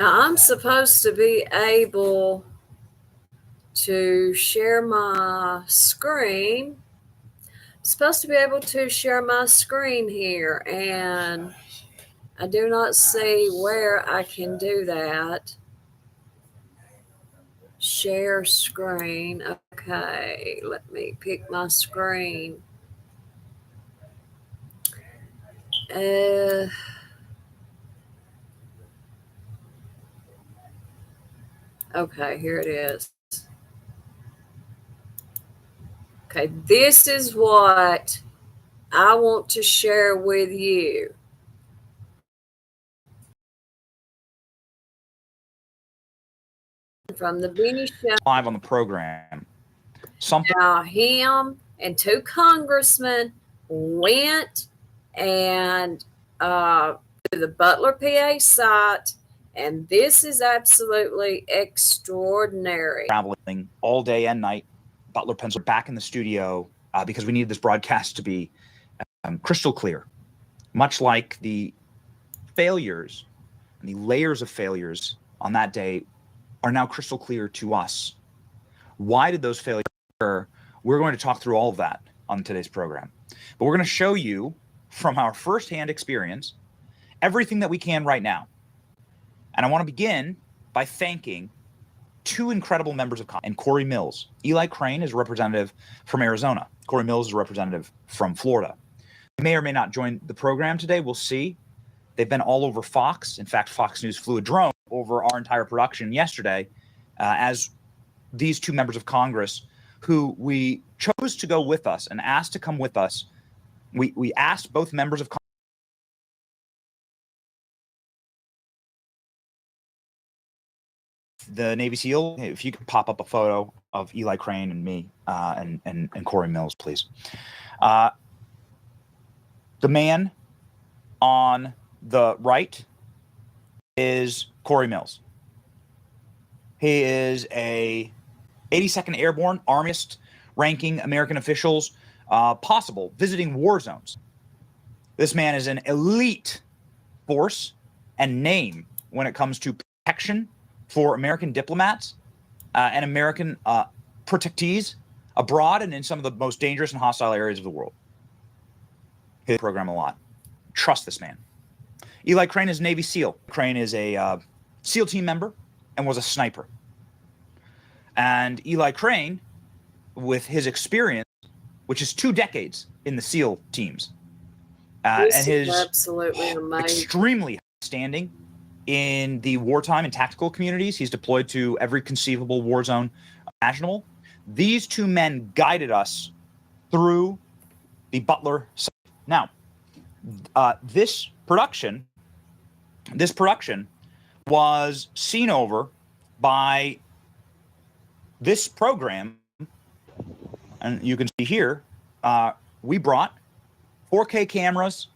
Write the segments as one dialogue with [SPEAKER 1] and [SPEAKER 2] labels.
[SPEAKER 1] Now, I'm supposed to be able to share my screen. Supposed to be able to share my screen here, and I do not see where I can do that. Share screen. Okay, let me pick my screen. Uh, okay, here it is. Okay, this is what I want to share with you. From the Benny Show.
[SPEAKER 2] Live on the program. Something.
[SPEAKER 1] Now, him and two congressmen went and to the Butler, PA site, and this is absolutely extraordinary.
[SPEAKER 2] Traveling all day and night. Butler, Pennsylvania, back in the studio because we needed this broadcast to be crystal clear. Much like the failures and the layers of failures on that day are now crystal clear to us. Why did those failures occur? We're going to talk through all of that on today's program. But we're going to show you from our firsthand experience everything that we can right now. And I want to begin by thanking two incredible members of Congress and Cory Mills. Eli Crane is a representative from Arizona. Cory Mills is a representative from Florida. They may or may not join the program today. We'll see. They've been all over Fox. In fact, Fox News flew a drone over our entire production yesterday as these two members of Congress who we chose to go with us and asked to come with us. We asked both members of Congress. The Navy SEAL, if you could pop up a photo of Eli Crane and me and Cory Mills, please. The man on the right is Cory Mills. He is a 82nd Airborne, Armyist ranking American officials possible visiting war zones. This man is an elite force and name when it comes to protection for American diplomats and American protectees abroad and in some of the most dangerous and hostile areas of the world. His program a lot. Trust this man. Eli Crane is Navy SEAL. Crane is a SEAL team member and was a sniper. And Eli Crane, with his experience, which is 2 decades in the SEAL teams, and his
[SPEAKER 1] absolutely amazing.
[SPEAKER 2] Extremely high standing in the wartime and tactical communities. He's deployed to every conceivable war zone imaginable. These two men guided us through the Butler site. Now, this production was seen over by this program, and you can see here, we brought 4K cameras,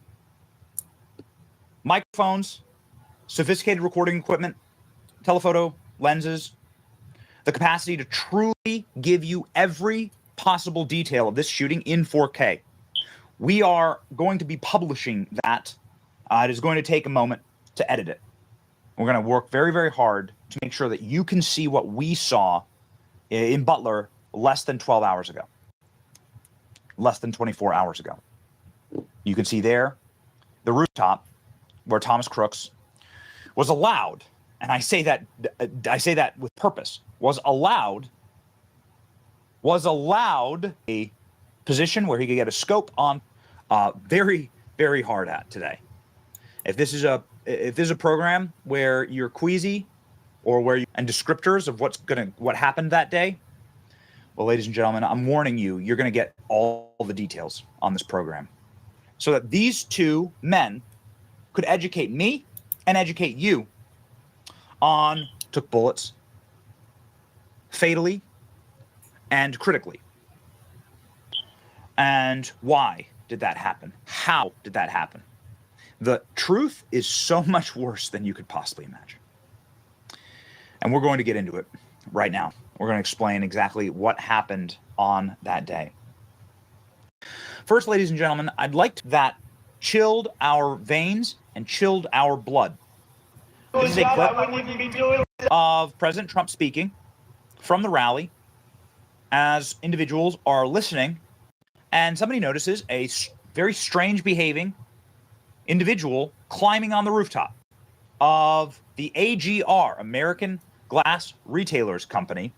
[SPEAKER 2] microphones, sophisticated recording equipment, telephoto lenses, the capacity to truly give you every possible detail of this shooting in 4K. We are going to be publishing that. It is going to take a moment to edit it. We're going to work very, very hard to make sure that you can see what we saw in Butler less than 12 hours ago, less than 24 hours ago. You can see there the rooftop where Thomas Crooks was allowed, and I say that with purpose, was allowed a position where he could get a scope on very, very hard at today. If this is a program where you're queasy or where you and descriptors of what happened that day, well, ladies and gentlemen, I'm warning you, you're going to get all the details on this program so that these two men could educate me and educate you on took bullets fatally and critically. And why did that happen? How did that happen? The truth is so much worse than you could possibly imagine. And we're going to get into it right now. We're going to explain exactly what happened on that day. First, ladies and gentlemen, I'd like that chilled our veins and chilled our blood This is a clip of President Trump speaking from the rally as individuals are listening, and somebody notices a very strange behaving individual climbing on the rooftop of the AGR, American Glass Retailers Company,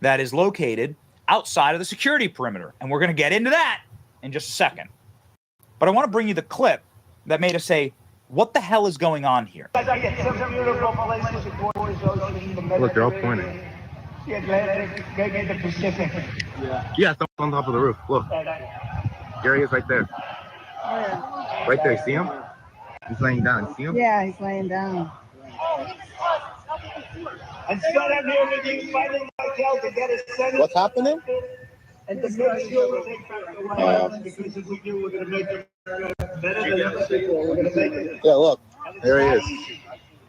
[SPEAKER 2] that is located outside of the security perimeter. And we're going to get into that in just a second. But I want to bring you the clip that made us say, what the hell is going on here?
[SPEAKER 3] Look,
[SPEAKER 4] they're all pointing.
[SPEAKER 3] The Atlantic, maybe the Pacific.
[SPEAKER 4] Yeah, it's on top of the roof. Look. Gary is right there. Right there, see him? He's laying down. See him?
[SPEAKER 5] Yeah, he's laying down.
[SPEAKER 3] And Scott, I'm here with you fighting Michael to get a Senate.
[SPEAKER 4] What's happening?
[SPEAKER 3] And to make sure we take back the White House, because if we do, we're going to make it better than other people. We're going to make it.
[SPEAKER 4] Yeah, look. There he is.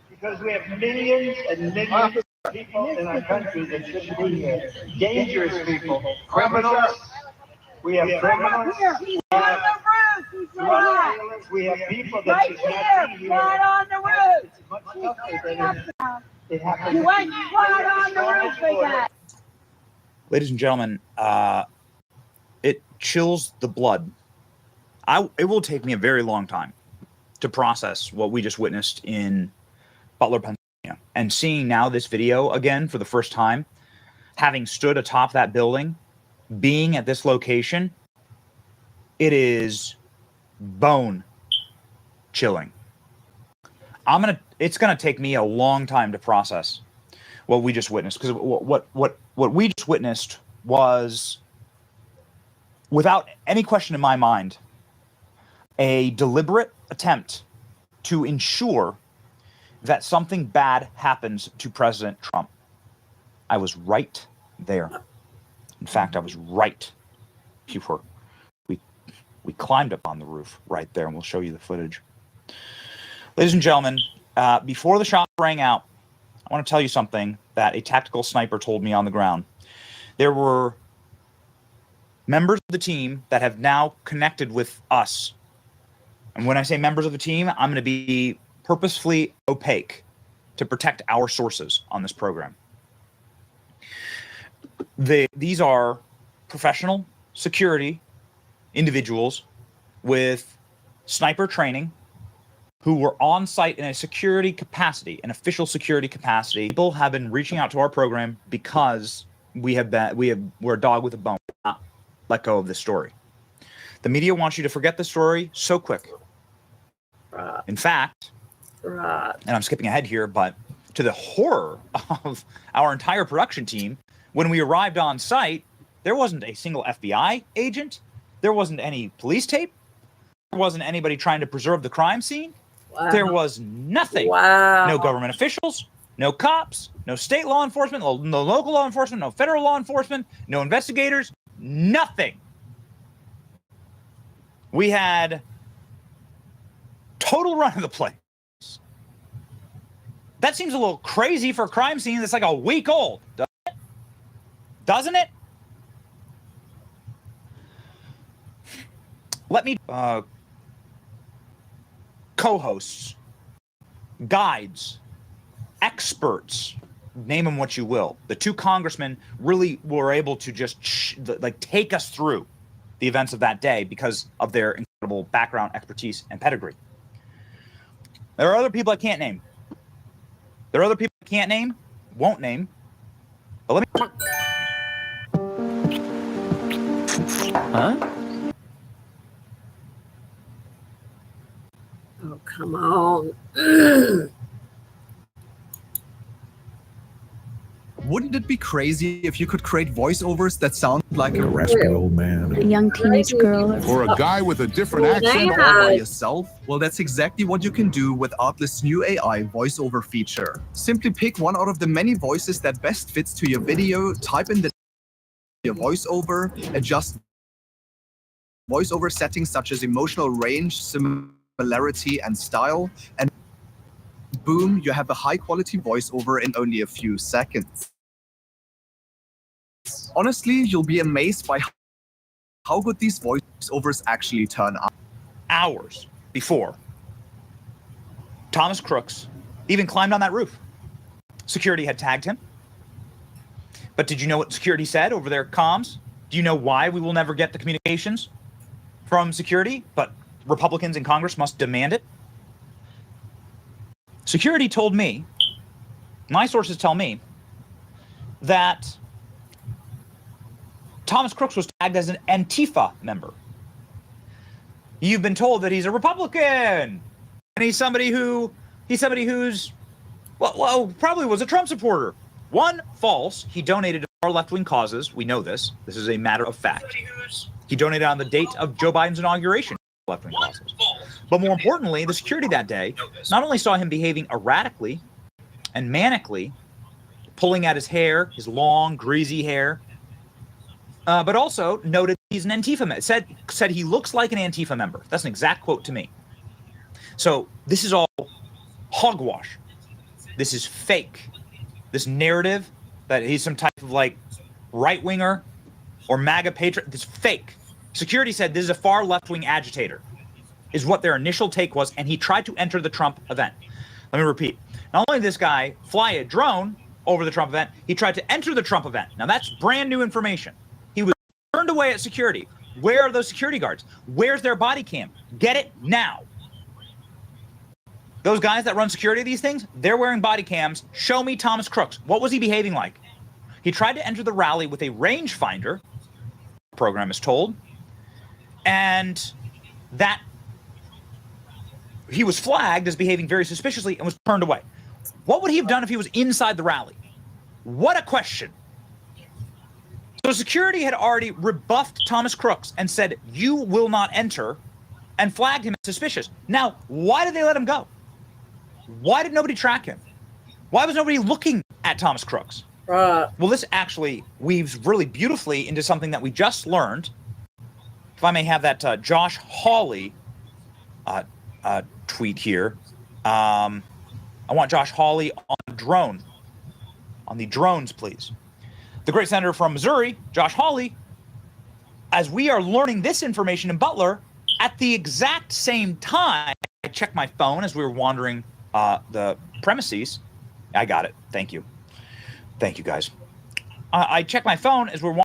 [SPEAKER 3] Because we have millions and millions of people in our country that shouldn't be here. Dangerous people. Criminals. We have criminals. We have people that should not be here.
[SPEAKER 5] Right on the roof.
[SPEAKER 3] It's much tougher than it happens.
[SPEAKER 5] You went right on the roof with that.
[SPEAKER 2] Ladies and gentlemen, it chills the blood. It will take me a very long time to process what we just witnessed in Butler, Pennsylvania. And seeing now this video again for the first time, having stood atop that building, being at this location, it is bone chilling. It's gonna take me a long time to process what we just witnessed, because what we just witnessed was, without any question in my mind, a deliberate attempt to ensure that something bad happens to President Trump. I was right there. In fact, I was right. We climbed up on the roof right there, and we'll show you the footage. Ladies and gentlemen, before the shot rang out, I want to tell you something that a tactical sniper told me on the ground. There were members of the team that have now connected with us. And when I say members of the team, I'm going to be purposefully opaque to protect our sources on this program. These are professional security individuals with sniper training who were on site in a security capacity, an official security capacity. People have been reaching out to our program because we're a dog with a bone. Not let go of this story. The media wants you to forget the story so quick.
[SPEAKER 1] Right.
[SPEAKER 2] In fact,
[SPEAKER 1] Right.
[SPEAKER 2] and I'm skipping ahead here, but to the horror of our entire production team, when we arrived on site, there wasn't a single FBI agent. There wasn't any police tape. There wasn't anybody trying to preserve the crime scene.
[SPEAKER 1] Wow.
[SPEAKER 2] There was nothing.
[SPEAKER 1] Wow.
[SPEAKER 2] No government officials, no cops, no state law enforcement, no local law enforcement, no federal law enforcement, no investigators, nothing. We had total run of the place. That seems a little crazy for a crime scene that's like a week old, doesn't it? Doesn't it? Let me co-hosts, guides, experts, name them what you will. The two congressmen really were able to just take us through the events of that day because of their incredible background, expertise, and pedigree. There are other people I can't name. There are other people I can't name, won't name. But let me... Huh?
[SPEAKER 1] Oh, come on.
[SPEAKER 6] Wouldn't it be crazy if you could create voiceovers that sound like
[SPEAKER 7] A raspy old man.
[SPEAKER 8] A young teenage girl.
[SPEAKER 7] Or a guy with a different accent.
[SPEAKER 6] all by yourself? Well, that's exactly what you can do with Artlist's new AI voiceover feature. Simply pick one out of the many voices that best fits to your video, type in your voiceover, adjust voiceover settings such as emotional range, similarity, and style, and boom, you have a high-quality voiceover in only a few seconds. Honestly, you'll be amazed by how good these voiceovers actually turn out.
[SPEAKER 2] Hours before Thomas Crooks even climbed on that roof. Security had tagged him. But did you know what security said over their comms? Do you know why we will never get the communications from security, but Republicans in Congress must demand it? Security told me, my sources tell me, that Thomas Crooks was tagged as an Antifa member. You've been told that he's a Republican, and he's somebody who's, well, probably was a Trump supporter. One, false. He donated to far left-wing causes. We know this. This is a matter of fact. He donated on the date of Joe Biden's inauguration to left-wing causes. But more importantly, the security that day not only saw him behaving erratically and manically, pulling at his hair, his long, greasy hair, but also noted he's an Antifa member. Said he looks like an Antifa member. That's an exact quote to me. So this is all hogwash. This is fake. This narrative that he's some type of like right-winger or MAGA patriot, this is fake. Security said this is a far left-wing agitator, is what their initial take was, and he tried to enter the Trump event. Let me repeat. Not only did this guy fly a drone over the Trump event, he tried to enter the Trump event. Now that's brand new information. He was turned away at security. Where are those security guards? Where's their body cam? Get it now. Those guys that run security of these things, they're wearing body cams. Show me Thomas Crooks. What was he behaving like? He tried to enter the rally with a rangefinder, program is told, and that he was flagged as behaving very suspiciously and was turned away. What would he have done if he was inside the rally? What a question. So security had already rebuffed Thomas Crooks and said, you will not enter, and flagged him as suspicious. Now, why did they let him go? Why did nobody track him? Why was nobody looking at Thomas Crooks?
[SPEAKER 1] Right.
[SPEAKER 2] Well, this actually weaves really beautifully into something that we just learned. If I may have that Josh Hawley tweet here. I want Josh Hawley on drone. On the drones, please. The great senator from Missouri, Josh Hawley, as we are learning this information in Butler, at the exact same time, I checked my phone as we were wandering the premises. I got it. Thank you. Thank you, guys. I checked my phone as we're wandering.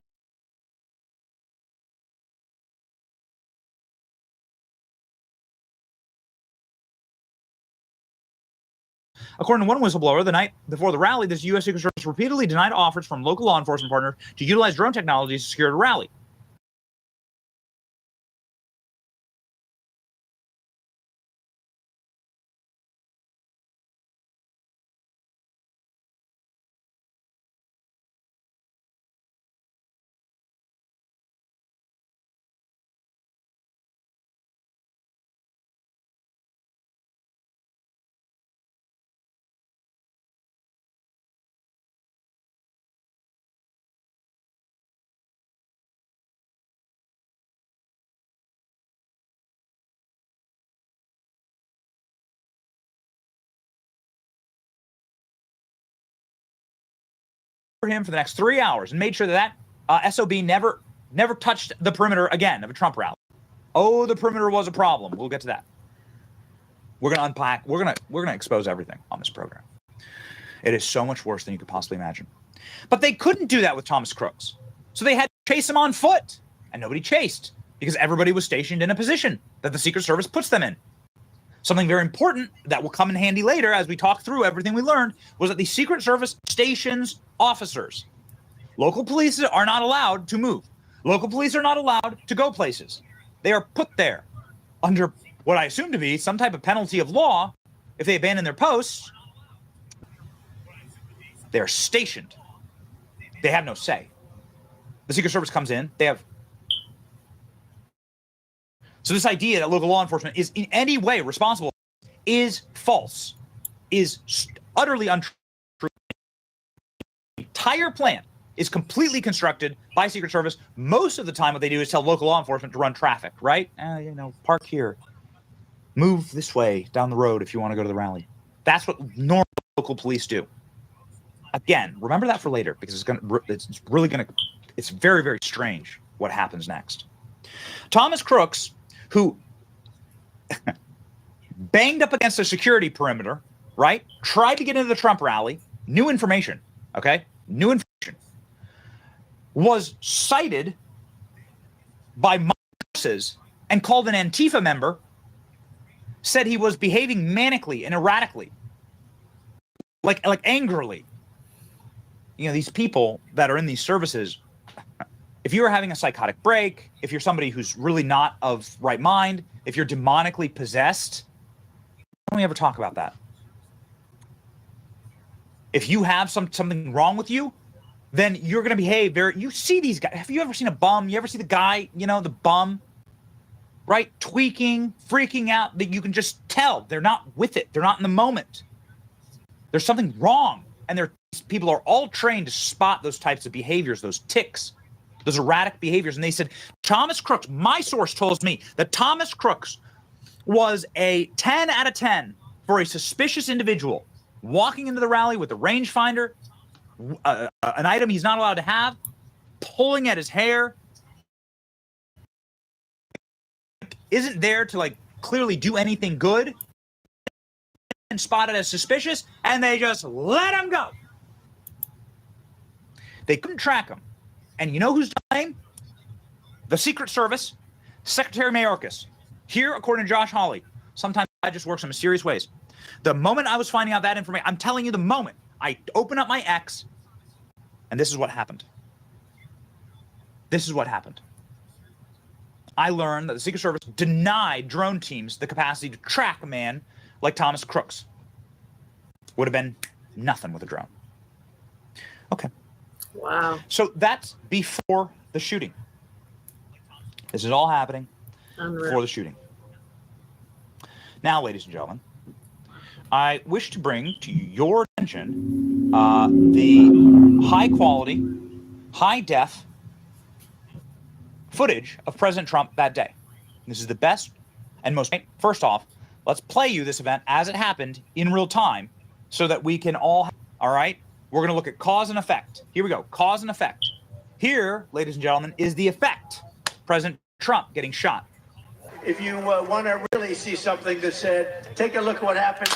[SPEAKER 2] According to one whistleblower, the night before the rally, this U.S. Secret Service repeatedly denied offers from local law enforcement partners to utilize drone technology to secure the rally. Him for the next 3 hours and made sure that SOB never touched the perimeter again of a Trump rally. Oh, the perimeter was a problem. We'll get to that. We're going to unpack. We're going to expose everything on this program. It is so much worse than you could possibly imagine. But they couldn't do that with Thomas Crooks. So they had to chase him on foot, and nobody chased because everybody was stationed in a position that the Secret Service puts them in. Something very important that will come in handy later as we talk through everything we learned was that the Secret Service stations officers. Local police are not allowed to move. Local police are not allowed to go places. They are put there under what I assume to be some type of penalty of law if they abandon their posts. They are stationed. They have no say. The Secret Service comes in. They have. So this idea that local law enforcement is in any way responsible is false, is utterly untrue. The entire plan is completely constructed by Secret Service. Most of the time what they do is tell local law enforcement to run traffic, right? Park here. Move this way down the road if you want to go to the rally. That's what normal local police do. Again, remember that for later because it's very, very strange what happens next. Thomas Crooks, who banged up against a security perimeter right, tried to get into the Trump rally, new information, okay, new information, was cited by sources and called an Antifa member, said he was behaving manically and erratically, like angrily. You know, these people that are in these services, if you're having a psychotic break, if you're somebody who's really not of right mind, if you're demonically possessed, why don't we ever talk about that? If you have something wrong with you, then you're going to behave very... You see these guys. Have you ever seen a bum? You ever see the guy, you know, the bum, right? Tweaking, freaking out, that you can just tell they're not with it. They're not in the moment. There's something wrong. And people are all trained to spot those types of behaviors, those tics, those erratic behaviors. And they said, Thomas Crooks, my source tells me that Thomas Crooks was a 10 out of 10 for a suspicious individual walking into the rally with a rangefinder, an item he's not allowed to have, pulling at his hair, isn't there to like clearly do anything good, and spotted as suspicious, and they just let him go. They couldn't track him. And you know who's to blame? The Secret Service, Secretary Mayorkas. Here, according to Josh Hawley, sometimes I just works in mysterious ways. The moment I was finding out that information, I'm telling you, the moment I open up my X, and this is what happened. This is what happened. I learned that the Secret Service denied drone teams the capacity to track a man like Thomas Crooks. Would have been nothing with a drone. Okay.
[SPEAKER 1] Wow.
[SPEAKER 2] So that's before the shooting. This is all happening before the shooting. Now, ladies and gentlemen, I wish to bring to your attention the high-quality, high-def footage of President Trump that day. This is the best and most... First off, let's play you this event as it happened in real time so that we can all... All right? We're going to look at cause and effect. Here we go. Cause and effect. Here, ladies and gentlemen, is the effect. President Trump getting shot.
[SPEAKER 3] If you want to really see something that said, take a look at what happened.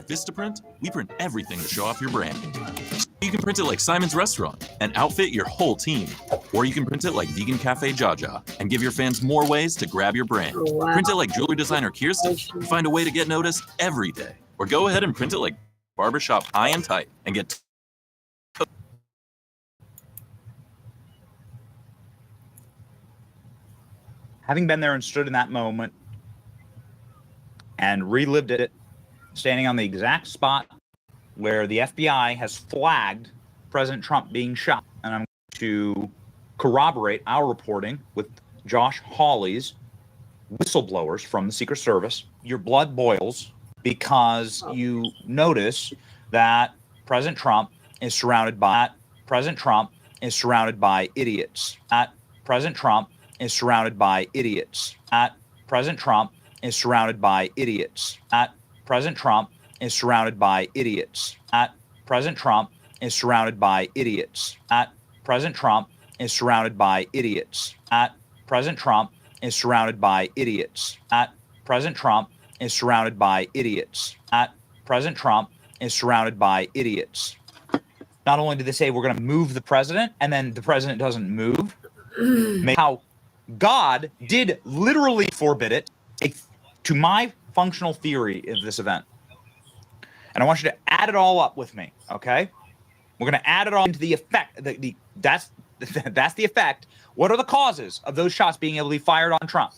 [SPEAKER 8] At Vistaprint, we print everything to show off your brand. You can print it like Simon's Restaurant and outfit your whole team. Or you can print it like Vegan Cafe Jaja and give your fans more ways to grab your brand.
[SPEAKER 1] Wow.
[SPEAKER 8] Print it like jewelry designer Kirsten and find a way to get noticed every day. Or go ahead and print it like Barbershop High and Tight and get
[SPEAKER 2] Having been there and stood in that moment and relived it, standing on the exact spot where the FBI has flagged President Trump being shot. And I'm going to corroborate our reporting with Josh Hawley's whistleblowers from the Secret Service. Your blood boils because you notice that President Trump is surrounded by idiots. That President Trump is surrounded by idiots. That President Trump is surrounded by idiots. That President Trump is surrounded by idiots. That President Trump is surrounded by idiots. That President Trump is surrounded by idiots. That President Trump is surrounded by idiots. That President Trump is surrounded by idiots. That President Trump is surrounded by idiots. Not only did they say we're going to move the president, and then the president doesn't move, how God did literally forbid it, to my functional theory of this event. And I want you to add it all up with me, okay? We're going to add it all into the effect. That's the effect. What are the causes of those shots being able to be fired on Trump?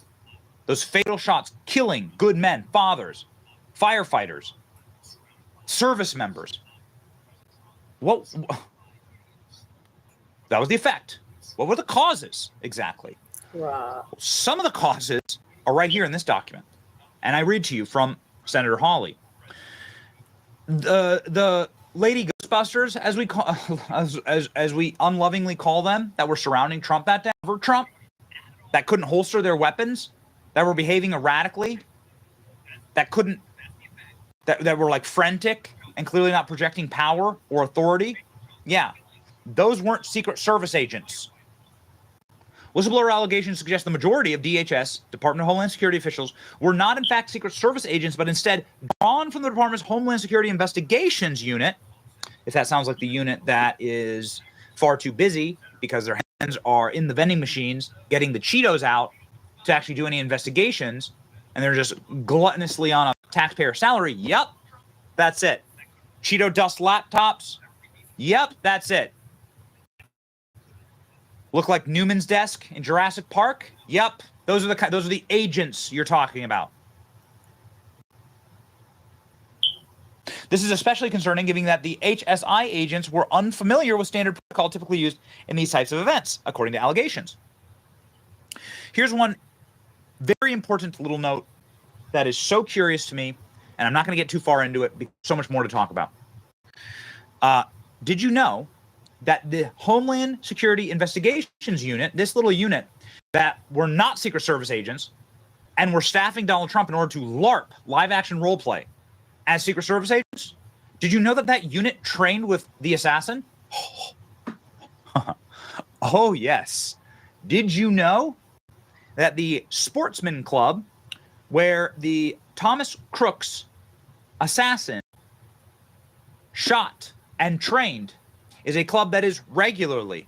[SPEAKER 2] Those fatal shots killing good men, fathers, firefighters, service members. What? That was the effect. What were the causes exactly?
[SPEAKER 1] Right.
[SPEAKER 2] Some of the causes are right here in this document. And I read to you from Senator Hawley. The Lady Ghostbusters, as we call, as we unlovingly call them, that were surrounding Trump that day, over Trump, that couldn't holster their weapons, that were behaving erratically, that were like frantic and clearly not projecting power or authority. Yeah, those weren't Secret Service agents. Whistleblower allegations suggest the majority of DHS, Department of Homeland Security officials, were not in fact Secret Service agents, but instead drawn from the Department's Homeland Security Investigations Unit. If that sounds like the unit that is far too busy because their hands are in the vending machines getting the Cheetos out to actually do any investigations, and they're just gluttonously on a taxpayer salary. Yep, that's it. Cheeto dust laptops. Yep, that's it. Look like Newman's desk in Jurassic Park. Yep, those are the agents you're talking about. This is especially concerning given that the HSI agents were unfamiliar with standard protocol typically used in these types of events, according to allegations. Here's one very important little note that is so curious to me, and I'm not going to get too far into it because there's so much more to talk about. Did you know that the Homeland Security Investigations Unit, this little unit that were not Secret Service agents and were staffing Donald Trump in order to LARP, live action role play, as Secret Service agents? Did you know that that unit trained with the assassin? Oh, yes. Did you know that the Sportsman Club, where the Thomas Crooks assassin shot and trained, is a club that is regularly,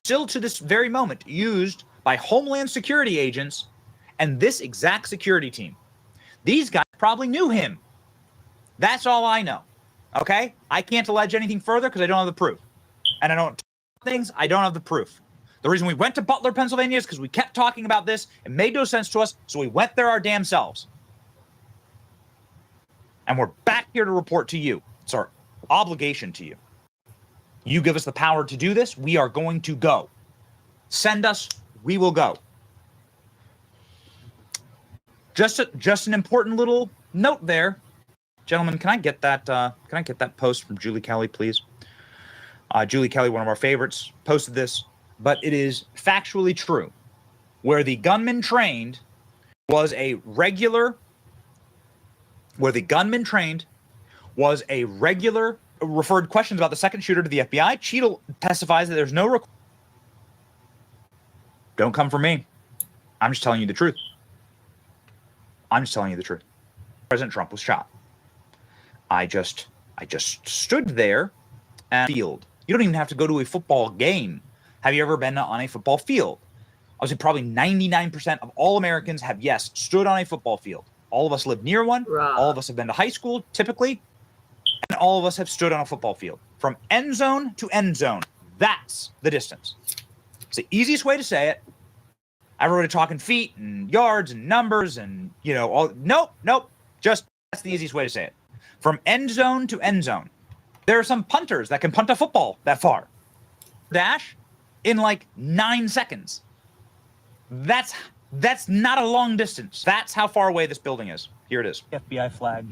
[SPEAKER 2] still to this very moment, used by Homeland Security agents and this exact security team? These guys probably knew him. That's all I know. Okay? I can't allege anything further because I don't have the proof. And I don't things, I don't have the proof. The reason we went to Butler, Pennsylvania is because we kept talking about this. It made no sense to us, so we went there our damn selves. And we're back here to report to you. It's our obligation to you. You give us the power to do this, we are going to go. Send us, we will go. Just an important little note there, gentlemen. Can I get that post from Julie Kelly, please? Julie Kelly, one of our favorites, posted this, but it is factually true. Where the gunman trained was a regular. Referred questions about the second shooter to the FBI. Cheadle testifies that there's no. Don't come for me. I'm just telling you the truth. President Trump was shot. I just stood there at the field. You don't even have to go to a football game. Have you ever been on a football field? I would say probably 99% of all Americans have, yes, stood on a football field. All of us live near one.
[SPEAKER 1] Right.
[SPEAKER 2] All of us have been to high school, typically. And all of us have stood on a football field. From end zone to end zone. That's the distance. It's the easiest way to say it. Everybody talking feet and yards and numbers and, all. Nope. Just that's the easiest way to say it. From end zone to end zone. There are some punters that can punt a football that far. Dash in like 9 seconds. That's not a long distance. That's how far away this building is. Here it is. FBI flag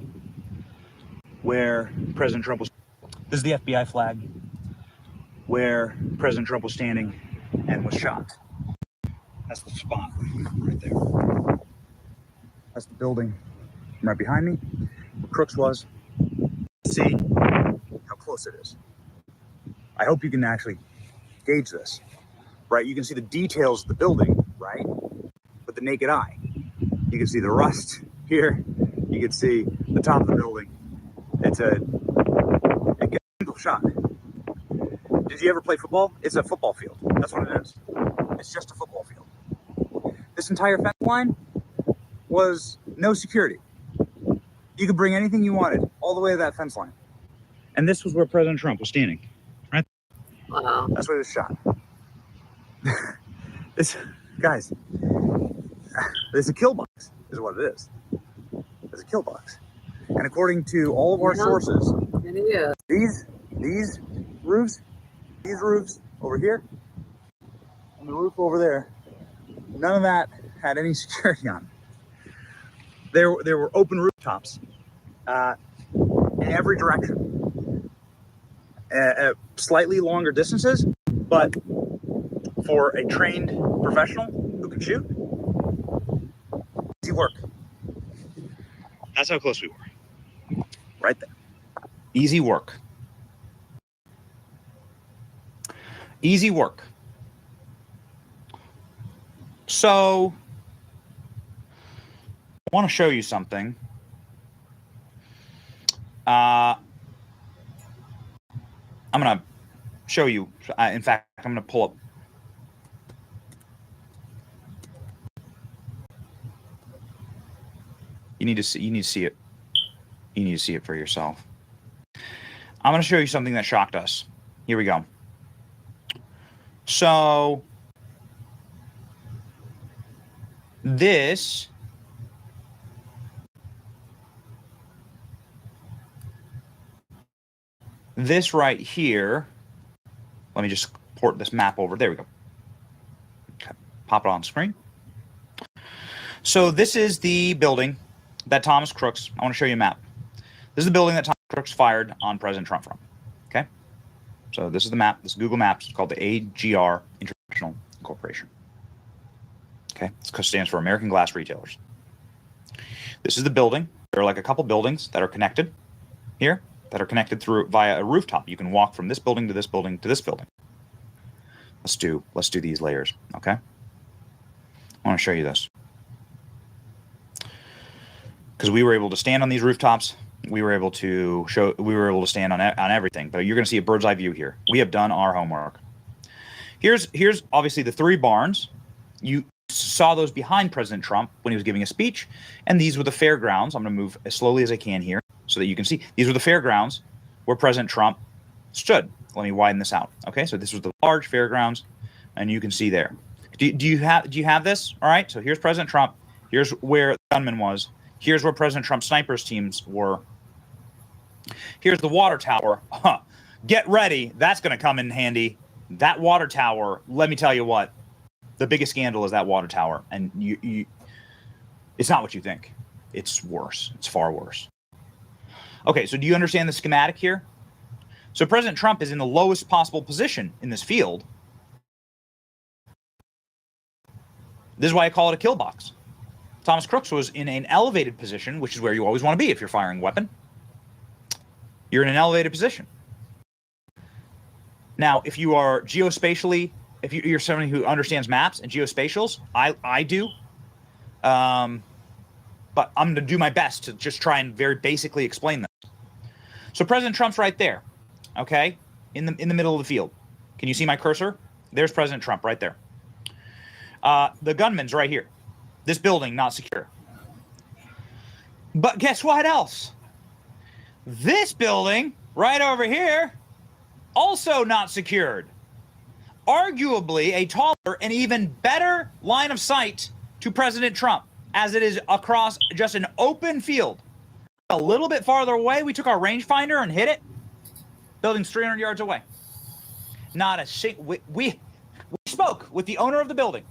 [SPEAKER 2] where President Trump was. This is the FBI flag where President Trump was standing and was shot. That's the spot right there. That's the building right behind me. Where Crooks was. See how close it is. I hope you can actually gauge this, right? You can see the details of the building, right? With the naked eye. You can see the rust here. You can see the top of the building. It gets a single shot. Did you ever play football? It's a football field. That's what it is. It's just a football field. This entire fence line was no security. You could bring anything you wanted all the way to that fence line. And this was where President Trump was standing, right?
[SPEAKER 1] Wow.
[SPEAKER 2] That's where he was shot. Guys, it's a kill box, is what it is. It's a kill box. And according to all of our sources,
[SPEAKER 1] It is.
[SPEAKER 2] these roofs over here, and the roof over there, none of that had any security on it. There were open rooftops in every direction, at slightly longer distances, but for a trained professional who can shoot, easy work. That's how close we were. Right there. Easy work. Easy work. So, I want to show you something. I'm going to show you. In fact, I'm going to pull up. You need to see it. You need to see it for yourself. I'm going to show you something that shocked us. Here we go. So, this right here, let me just port this map over. There we go. Okay. Pop it on screen. So this is the building that Thomas Crooks, I want to show you a map. This is the building that Thomas Crooks fired on President Trump from. Okay? So this is the map. This is Google Maps. It's called the AGR International Corporation. Okay? It stands for American Glass Retailers. This is the building. There are like a couple buildings that are connected here, that are connected through via a rooftop. You can walk from this building to this building to this building. Let's do these layers, okay? I want to show you this. Because we were able to stand on these rooftops, we were able to stand on everything. But you're going to see a bird's eye view here. We have done our homework. Here's obviously the three barns. You saw those behind President Trump when he was giving a speech, and these were the fairgrounds. I'm going to move as slowly as I can here so that you can see. These were the fairgrounds where President Trump stood. Let me widen this out. Okay, so this was the large fairgrounds, and you can see there. Do you have this? All right. So here's President Trump. Here's where the gunman was. Here's where President Trump's snipers teams were. Here's the water tower. Get ready. That's going to come in handy. That water tower, let me tell you what, the biggest scandal is that water tower. And it's not what you think. It's worse. It's far worse. Okay, so do you understand the schematic here? So President Trump is in the lowest possible position in this field. This is why I call it a kill box. Thomas Crooks was in an elevated position, which is where you always want to be if you're firing a weapon. You're in an elevated position. Now, if you are geospatially, if you're somebody who understands maps and geospatials, I do. But I'm going to do my best to just try and very basically explain this. So President Trump's right there, okay, in the middle of the field. Can you see my cursor? There's President Trump right there. The gunman's right here. This building not secure. But guess what else? This building right over here also not secured. Arguably a taller and even better line of sight to President Trump, as it is across just an open field. A little bit farther away, we took our rangefinder and hit it. Building's 300 yards away. Not a single. We spoke with the owner of the building.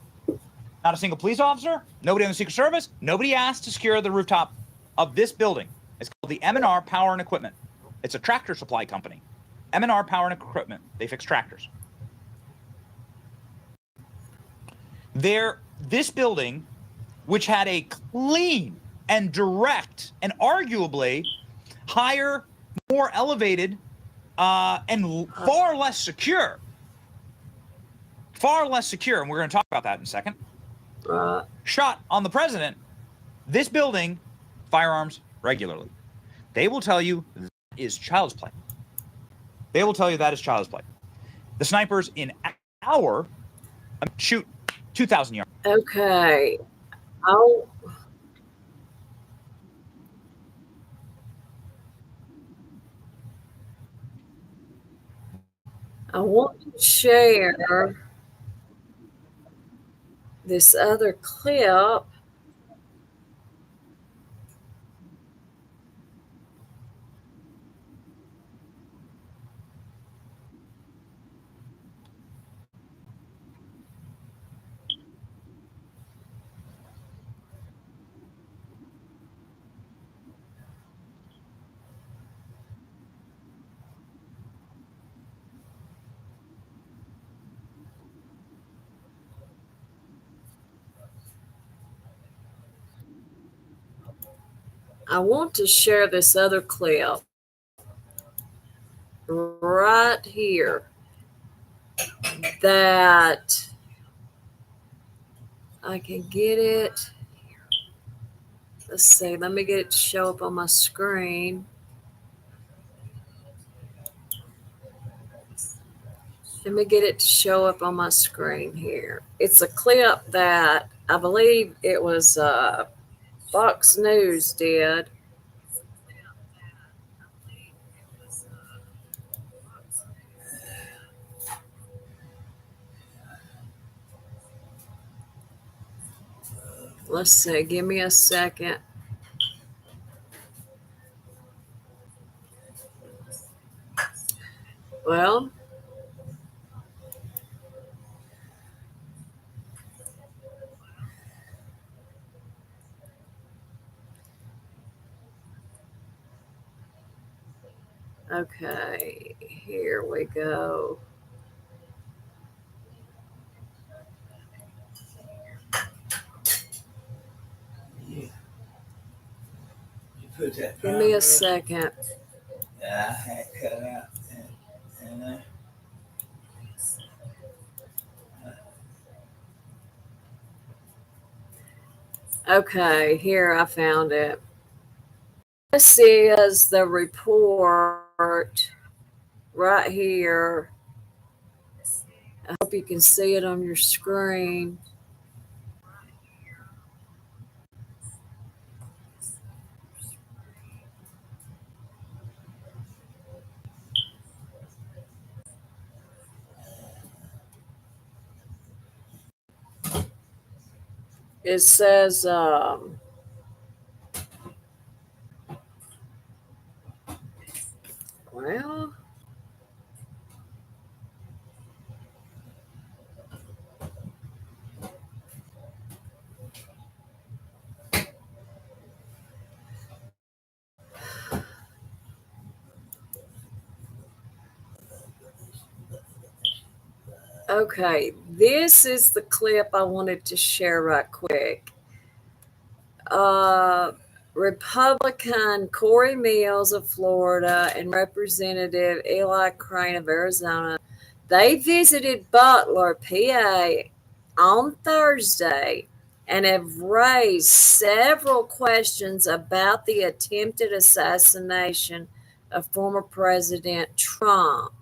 [SPEAKER 2] Not a single police officer. Nobody on the Secret Service. Nobody asked to secure the rooftop of this building. It's called the M&R Power and Equipment. It's a tractor supply company. M&R Power and Equipment. They fix tractors. This building, which had a clean and direct and arguably higher, more elevated, and far less secure, and we're going to talk about that in a second, shot on the president, this building, firearms regularly. They will tell you that is child's play. They will tell you that is child's play. The snipers in our shoot 2,000 yards.
[SPEAKER 1] Okay. I want to share this other clip. I want to share this other clip right here that I can get it. Let's see. Let me get it to show up on my screen. Let me get it to show up on my screen here. It's a clip that I believe it was Fox News did. Let's see. Give me a second. Well, okay, here we go. Give me a second.
[SPEAKER 9] Yeah, I had cut out and
[SPEAKER 1] Okay, here I found it. This is the report right here. I hope you can see it on your screen. It says, well, okay, this is the clip I wanted to share right quick. Republican Cory Mills of Florida and Representative Eli Crane of Arizona, they visited Butler, PA on Thursday and have raised several questions about the attempted assassination of former President Trump.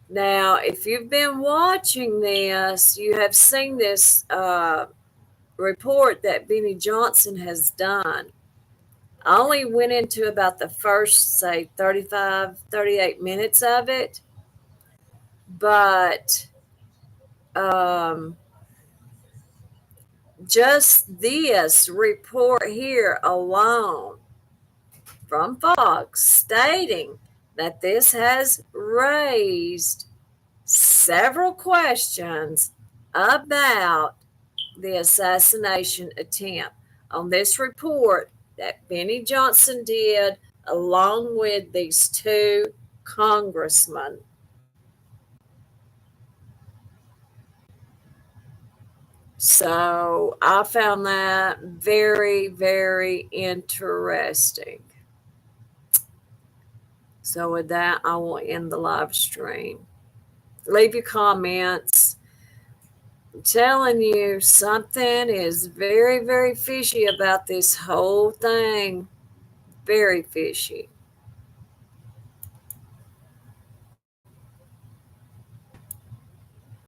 [SPEAKER 1] Now, if you've been watching this, you have seen this report that Benny Johnson has done. I only went into about the first, say, 35, 38 minutes of it, but just this report here alone from Fox stating that this has raised several questions about the assassination attempt on this report that Benny Johnson did along with these two congressmen. So I found that very, very interesting. So with that, I will end the live stream. Leave your comments. I'm telling you, something is very, very fishy about this whole thing. Very fishy.